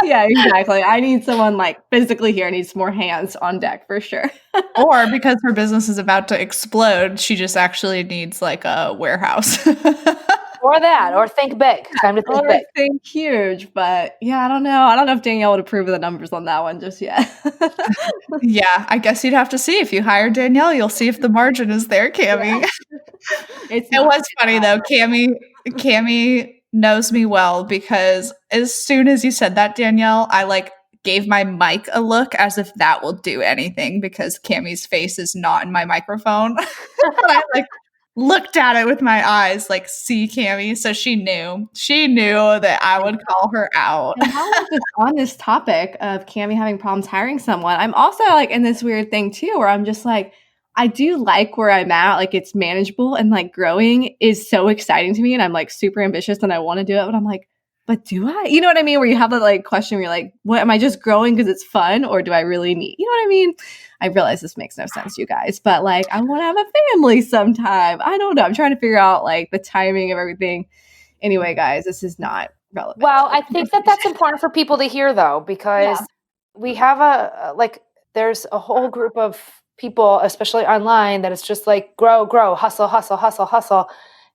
Yeah, exactly. I need someone like physically here. I need some more hands on deck for sure. Or because her business is about to explode, she just actually needs like a warehouse. Or that, or think big. Time to think Or big. think huge, but yeah, I don't know. I don't know if Danielle would approve of the numbers on that one just yet. Yeah, I guess you'd have to see. If you hire Danielle, you'll see if the margin is there, Cammie. Yeah. It was funny though. Cammie knows me well because as soon as you said that, Danielle, I like gave my mic a look as if that will do anything because Cammie's face is not in my microphone. But I like looked at it with my eyes, like, see, Cammie. So she knew that I would call her out. And while we're just on this topic of Cammie having problems hiring someone, I'm also like in this weird thing too, where I'm just like, I do like where I'm at. Like it's manageable and like growing is so exciting to me. And I'm like super ambitious and I want to do it. But I'm like, but do I? You know what I mean? Where you have that like question where you're like, what am I just growing because it's fun? Or do I really need, you know what I mean? I realize this makes no sense, you guys, but like I want to have a family sometime. I don't know. I'm trying to figure out like the timing of everything. Anyway, guys, this is not relevant. Well, I think that's important for people to hear though, because we have there's a whole group of people, especially online, that it's just like grow, hustle, hustle, hustle, hustle.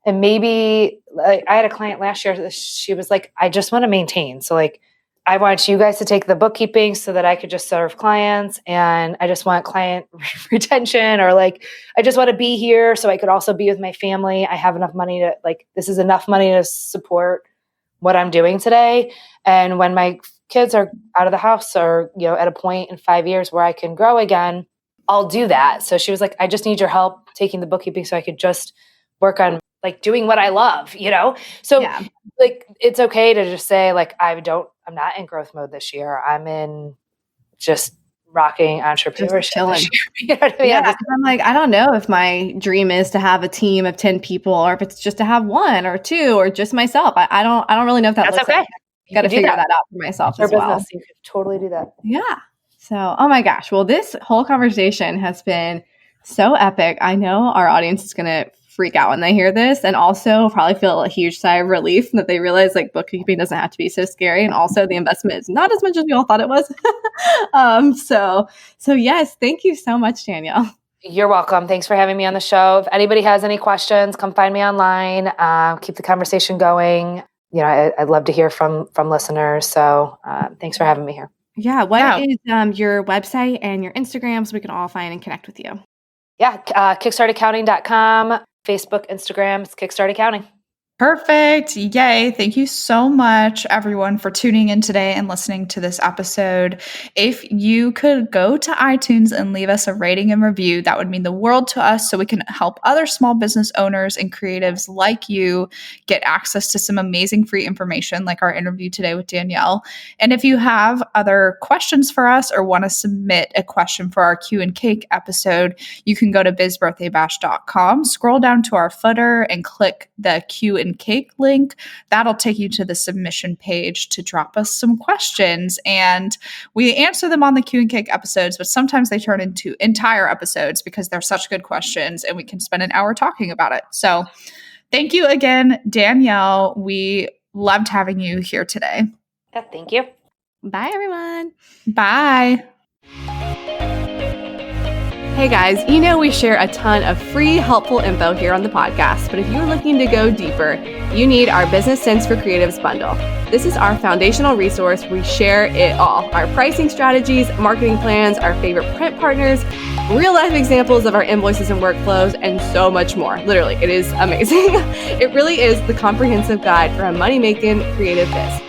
And maybe like I had a client last year, she was like, I just want to maintain. So like, I want you guys to take the bookkeeping so that I could just serve clients, and I just want client retention, or like, I just want to be here so I could also be with my family. I have enough money to like, this is enough money to support what I'm doing today. And when my kids are out of the house or, at a point in 5 years where I can grow again, I'll do that. So she was like, I just need your help taking the bookkeeping so I could just work on like doing what I love, So like, it's okay to just say like, I'm not in growth mode this year. I'm in just rocking entrepreneurship this year. You know what I mean? Yeah, I'm like, I don't know if my dream is to have a team of 10 people or if it's just to have one or two or just myself. I don't really know if that looks okay. like. Got to figure that out for myself as well. You could totally do that. Yeah. So, oh my gosh. Well, this whole conversation has been so epic. I know our audience is going to freak out when they hear this, and also probably feel a huge sigh of relief that they realize like bookkeeping doesn't have to be so scary, and also the investment is not as much as we all thought it was. So yes, thank you so much, Danielle. You're welcome. Thanks for having me on the show. If anybody has any questions, come find me online. Keep the conversation going. I'd love to hear from listeners. So thanks for having me here. Yeah. What is your website and your Instagram so we can all find and connect with you? Yeah. Kickstartaccounting.com. Facebook, Instagram, it's Kickstart Accounting. Perfect. Yay. Thank you so much, everyone, for tuning in today and listening to this episode. If you could go to iTunes and leave us a rating and review, that would mean the world to us so we can help other small business owners and creatives like you get access to some amazing free information like our interview today with Danielle. And if you have other questions for us or want to submit a question for our Q and Cake episode, you can go to bizbirthdaybash.com, scroll down to our footer and click the Q and Cake link. That'll take you to the submission page to drop us some questions, and we answer them on the Q and Cake episodes, but sometimes they turn into entire episodes because they're such good questions and we can spend an hour talking about it. So thank you again, Danielle. We loved having you here today. Yeah, thank you. Bye, everyone. Bye. Hey guys, you know we share a ton of free, helpful info here on the podcast, but if you're looking to go deeper, you need our Business Sense for Creatives bundle. This is our foundational resource. We share it all: our pricing strategies, marketing plans, our favorite print partners, real life examples of our invoices and workflows, and so much more. Literally, it is amazing. It really is the comprehensive guide for a money-making creative biz.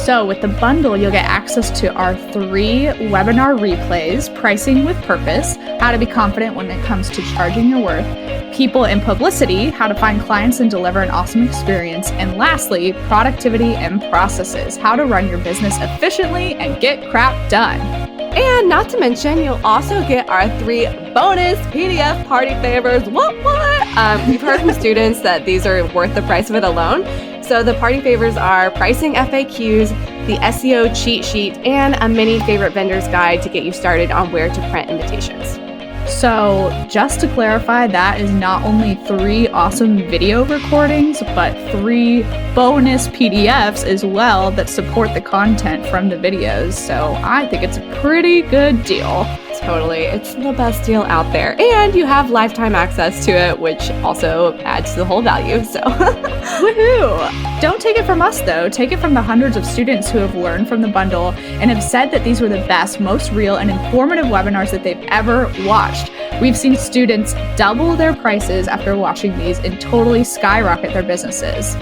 So with the bundle, you'll get access to our 3 webinar replays: Pricing with Purpose, How to Be Confident When It Comes to Charging Your Worth; People and Publicity, How to Find Clients and Deliver an Awesome Experience; and lastly, Productivity and Processes, How to Run Your Business Efficiently and Get Crap Done. And not to mention, you'll also get our 3 bonus PDF party favors. What? We've heard from students that these are worth the price of it alone. So the party favors are pricing FAQs, the SEO cheat sheet, and a mini favorite vendors guide to get you started on where to print invitations. So just to clarify, that is not only 3 awesome video recordings, but 3 bonus PDFs as well that support the content from the videos. So I think it's a pretty good deal. Totally. It's the best deal out there. And you have lifetime access to it, which also adds to the whole value. So woohoo! Don't take it from us though. Take it from the hundreds of students who have learned from the bundle and have said that these were the best, most real, and informative webinars that they've ever watched. We've seen students double their prices after watching these and totally skyrocket their businesses.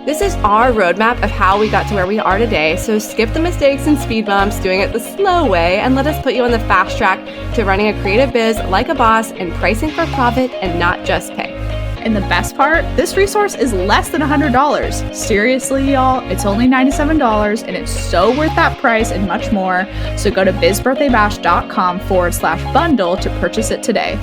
This is our roadmap of how we got to where we are today, so skip the mistakes and speed bumps, doing it the slow way, and let us put you on the fast track to running a creative biz like a boss and pricing for profit and not just pay. And the best part, this resource is less than $100. Seriously, y'all, it's only $97 and it's so worth that price and much more. So go to bizbirthdaybash.com/bundle to purchase it today.